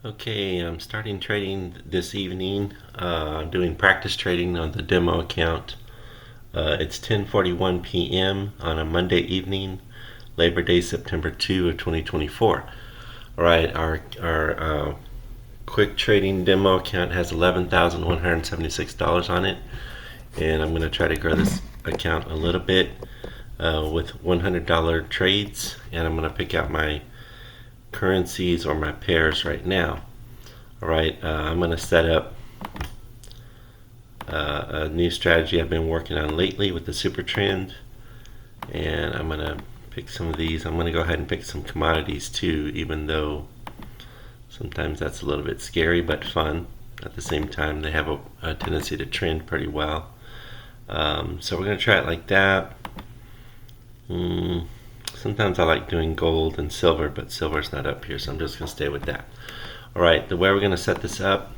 Okay, I'm starting trading this evening. I'm doing practice trading on the demo account. It's 10:41 p.m. on a Monday evening, Labor Day, September 2 of 2024. All right, our quick trading demo account has $11,176 on it, and I'm going to try to grow this account a little bit with $100 trades, and I'm going to pick out my currencies or my pairs right now. All right, I'm going to set up a new strategy I've been working on lately with the super trend, and I'm going to pick some of these. I'm going to go ahead and pick some commodities too, even though sometimes that's a little bit scary but fun. At the same time, they have a tendency to trend pretty well. So we're going to try it like that. Sometimes I like doing gold and silver, but silver's not up here, so I'm just going to stay with that. All right, the way we're going to set this up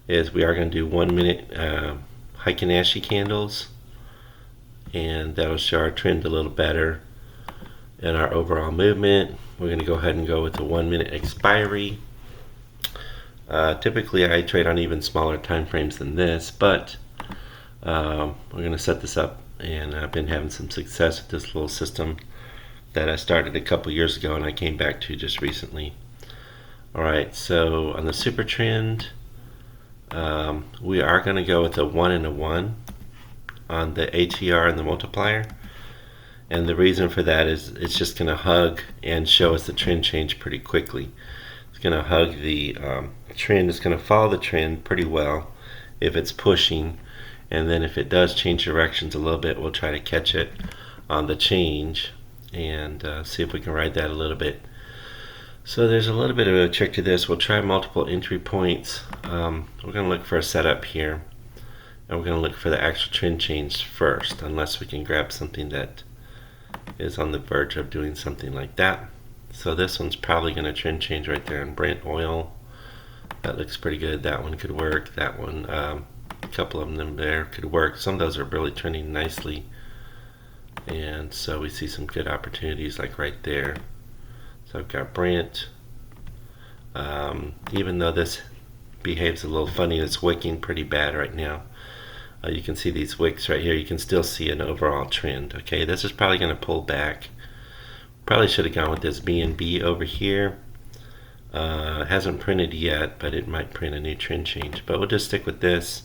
is we are going to do 1 minute Heikin-Ashi candles, and that'll show our trend a little better and our overall movement. We're going to go ahead and go with the 1 minute expiry. Typically I trade on even smaller time frames than this, but we're going to set this up, and I've been having some success with this little system that I started a couple years ago and I came back to just recently. Alright, so on the super trend, we are going to go with a 1 and a 1 on the ATR and the multiplier. And the reason for that is it's just going to hug and show us the trend change pretty quickly. It's going to hug the trend. It's going to follow the trend pretty well if it's pushing. And then if it does change directions a little bit, we'll try to catch it on the change and see if we can ride that a little bit. So there's a little bit of a trick to this. We'll try multiple entry points. We're going to look for a setup here, and we're going to look for the actual trend change first, unless we can grab something that is on the verge of doing something like that. So this one's probably going to trend change right there in Brent oil. That looks pretty good. That one could work. That one, a couple of them there could work. Some of those are really trending nicely, and so we see some good opportunities like right there. So I've got Brent. Even though this behaves a little funny, it's wicking pretty bad right now. You can see these wicks right here. You can still see an overall trend. Okay, this is probably going to pull back. Probably should have gone with this BNB over here. It hasn't printed yet, but it might print a new trend change. But we'll just stick with this.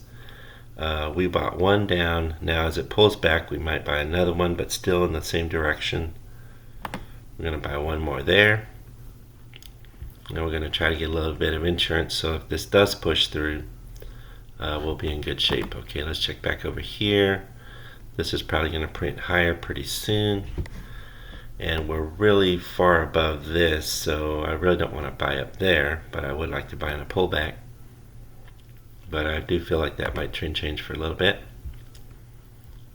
We bought one down. Now as it pulls back, we might buy another one, but still in the same direction. We're going to buy one more there. And we're going to try to get a little bit of insurance, so if this does push through, we'll be in good shape. Okay, let's check back over here. This is probably going to print higher pretty soon. And we're really far above this, so I really don't want to buy up there, but I would like to buy in a pullback. But I do feel like that might trend change for a little bit.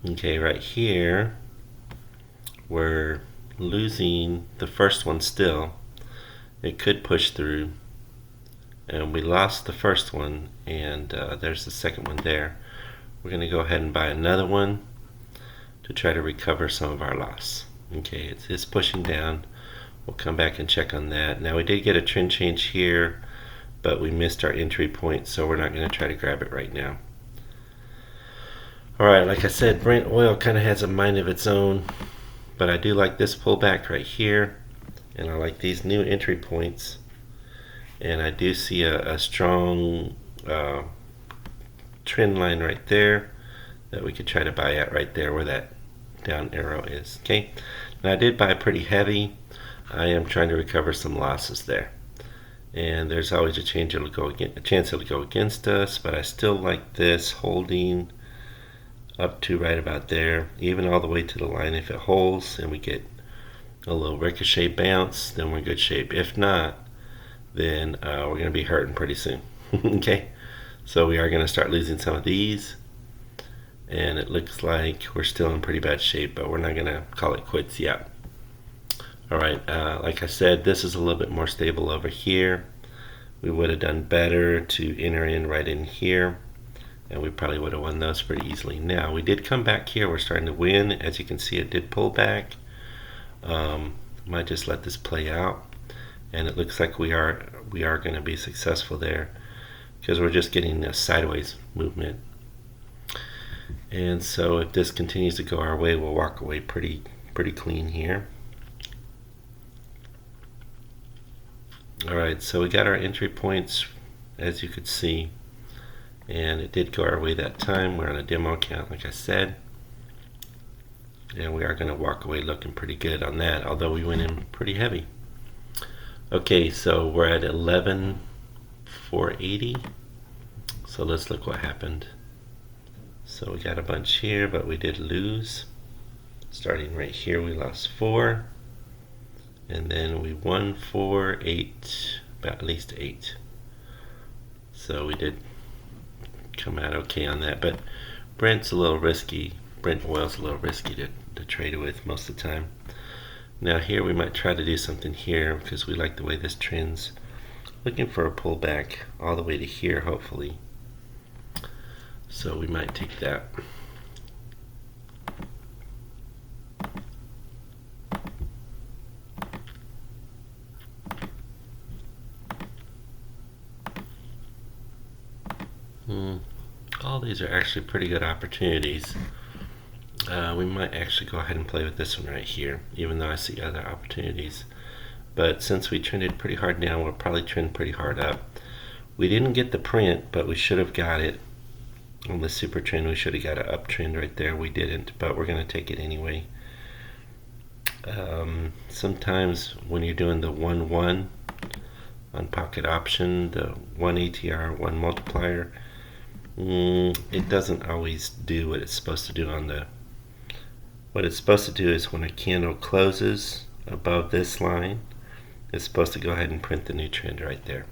Okay, right here, we're losing the first one still. It could push through, and we lost the first one, and there's the second one there. We're going to go ahead and buy another one to try to recover some of our loss. Okay, it's pushing down. We'll come back and check on that. Now we did get a trend change here, but we missed our entry point, so we're not going to try to grab it right now. Alright, like I said, Brent oil kind of has a mind of its own, but I do like this pullback right here, and I like these new entry points, and I do see a strong trend line right there that we could try to buy at right there where that down arrow is. Okay, now I did buy pretty heavy. I am trying to recover some losses there, and there's always a chance it'll go against us, but I still like this holding up to right about there, even all the way to the line. If it holds and we get a little ricochet bounce, then we're in good shape. If not, then we're going to be hurting pretty soon. Okay, so we are going to start losing some of these, and it looks like we're still in pretty bad shape, but we're not going to call it quits yet. Alright, like I said, this is a little bit more stable over here. We would have done better to enter in right in here, and we probably would have won those pretty easily. Now we did come back here. We're starting to win. As you can see, it did pull back. Might just let this play out, and it looks like we we are going to be successful there because we're just getting a sideways movement. And so if this continues to go our way, we'll walk away pretty clean here. Alright, so we got our entry points, as you could see, and it did go our way that time. We're on a demo account, like I said, and we are going to walk away looking pretty good on that, although we went in pretty heavy. Okay, so we're at 11,480. So let's look what happened. So we got a bunch here, but we did lose. Starting right here, we lost 4. And then we won 4, 8, about at least 8. So we did come out okay on that. But Brent's a little risky. Brent oil's a little risky to trade with most of the time. Now here we might try to do something here because we like the way this trends. Looking for a pullback all the way to here, hopefully. So we might take that. All these are actually pretty good opportunities. We might actually go ahead and play with this one right here, even though I see other opportunities. But since we trended pretty hard down, we'll probably trend pretty hard up. We didn't get the print, but we should have got it. On the super trend, we should have got an uptrend right there. We didn't, but we're going to take it anyway. Sometimes when you're doing the 1-1 on pocket option, the 1 ATR, 1 multiplier, it doesn't always do what it's supposed to do on the. What it's supposed to do is when a candle closes above this line, it's supposed to go ahead and print the new trend right there.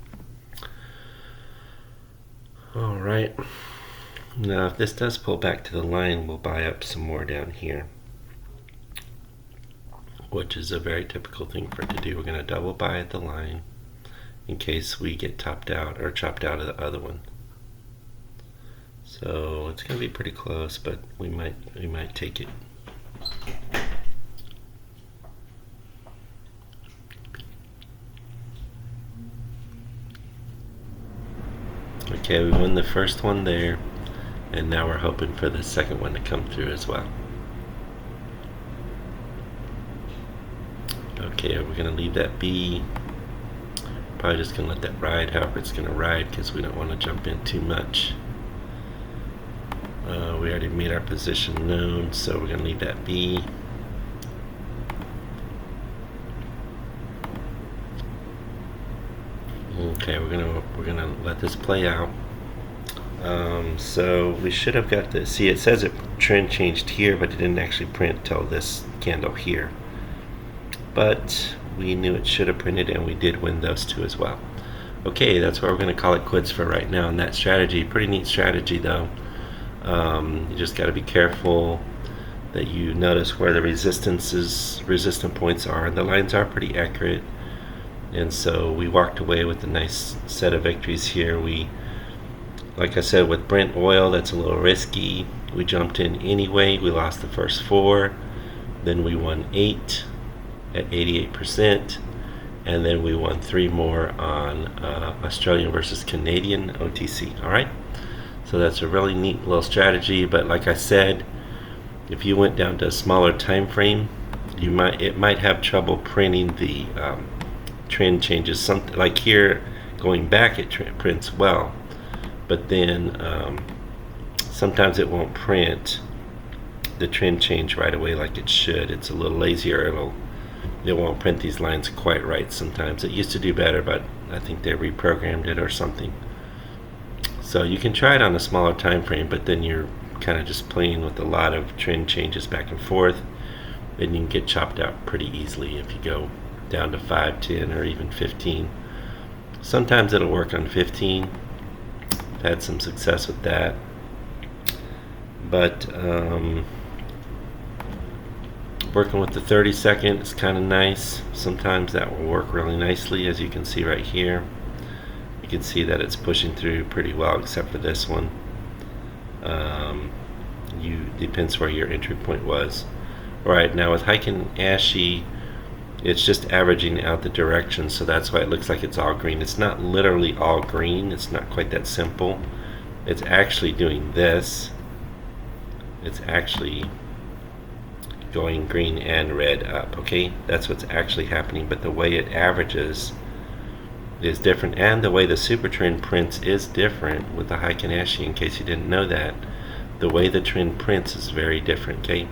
All right. Now if this does pull back to the line, we'll buy up some more down here, which is a very typical thing for it to do. We're going to double buy at the line in case we get topped out or chopped out of the other one. So it's going to be pretty close, but we might take it. Okay, we won the first one there, and now we're hoping for the second one to come through as well. Okay, we're going to leave that be. Probably just going to let that ride however it's going to ride because we don't want to jump in too much. We already made our position known, so we're going to leave that be. Okay, we're gonna let this play out. So we should have got this. See, it says it trend changed here, but it didn't actually print till this candle here. But we knew it should have printed, and we did win those two as well. Okay, that's where we're gonna call it quits for right now on that strategy. Pretty neat strategy though. You just got to be careful that you notice where the resistant points are, and the lines are pretty accurate. And so we walked away with a nice set of victories here. Like I said, with Brent oil, that's a little risky. We jumped in anyway. We lost the first 4, then we won 8 at 88%, and then we won 3 more on Australian versus Canadian OTC. All right. So that's a really neat little strategy, but like I said, if you went down to a smaller time frame, it might have trouble printing the trend changes. Something like here, going back, it prints well, but then sometimes it won't print the trend change right away like it should. It's a little lazier. It won't print these lines quite right sometimes. It used to do better, but I think they reprogrammed it or something. So you can try it on a smaller time frame, but then you're kind of just playing with a lot of trend changes back and forth, and you can get chopped out pretty easily if you go down to 5, 10, or even 15. Sometimes it'll work on 15. I've had some success with that. But working with the 30-second is kind of nice. Sometimes that will work really nicely, as you can see right here. You can see that it's pushing through pretty well, except for this one. Depends where your entry point was. Alright, now with Heiken Ashy, It's just averaging out the direction, so that's why it looks like it's all green. It's not literally all green. It's not quite that simple. It's actually doing this. It's actually going green and red up, okay? That's what's actually happening, but the way it averages is different, and the way the super trend prints is different with the Heiken Ashi, in case you didn't know that. The way the trend prints is very different, okay?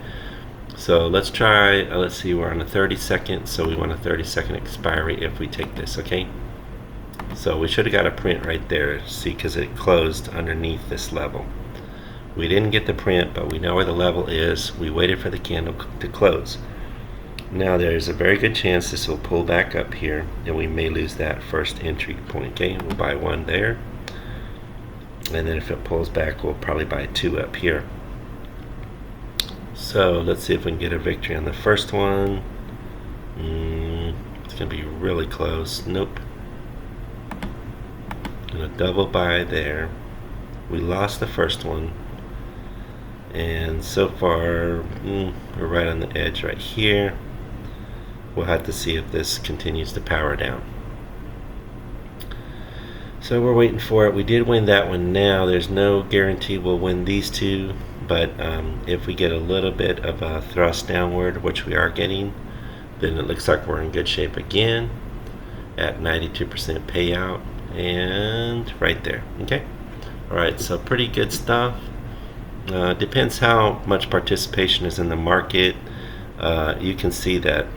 So let's try, let's see, we're on a 30 second, so we want a 30-second expiry if we take this, okay? So we should have got a print right there, see, because it closed underneath this level. We didn't get the print, but we know where the level is. We waited for the candle to close. Now there's a very good chance this will pull back up here, and we may lose that first entry point, okay? We'll buy one there, and then if it pulls back, we'll probably buy two up here. So let's see if we can get a victory on the first one. It's gonna be really close. Nope. Gonna double buy there. We lost the first one, and so far we're right on the edge right here. We'll have to see if this continues to power down. So we're waiting for it. We did win that one. Now there's no guarantee we'll win these two, but if we get a little bit of a thrust downward, which we are getting, then it looks like we're in good shape again at 92% payout, and right there, okay? Alright, so pretty good stuff. Depends how much participation is in the market. You can see that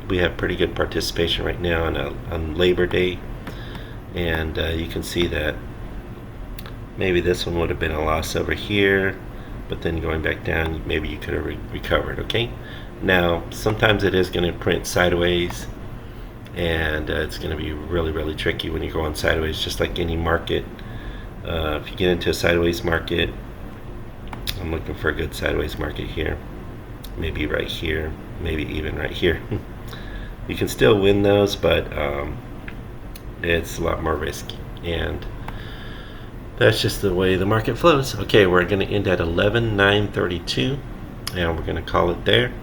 we have pretty good participation right now on Labor Day, and you can see that maybe this one would have been a loss over here, but then going back down, maybe you could have recovered, okay? Now sometimes it is going to print sideways, and it's going to be really tricky when you're going sideways, just like any market. If you get into a sideways market, I'm looking for a good sideways market here, maybe right here, maybe even right here. You can still win those, but it's a lot more risky, and that's just the way the market flows. Okay, we're going to end at 11,932, and we're going to call it there.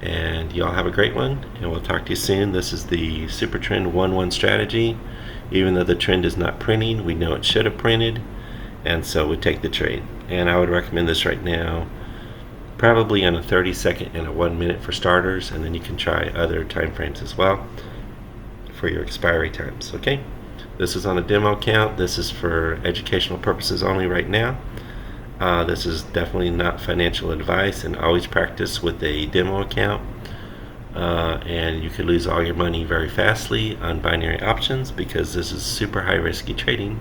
And y'all have a great one, and we'll talk to you soon. This is the Super Trend 1-1 strategy. Even though the trend is not printing, we know it should have printed, and so we take the trade. And I would recommend this right now, probably on a 30-second and a 1 minute for starters, and then you can try other time frames as well for your expiry times, okay? This is on a demo account. This is for educational purposes only right now. This is definitely not financial advice, and always practice with a demo account. And you could lose all your money very fastly on binary options, because this is super high risky trading,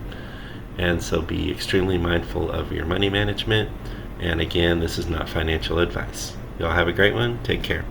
and so be extremely mindful of your money management. And again, this is not financial advice. Y'all have a great one. Take care.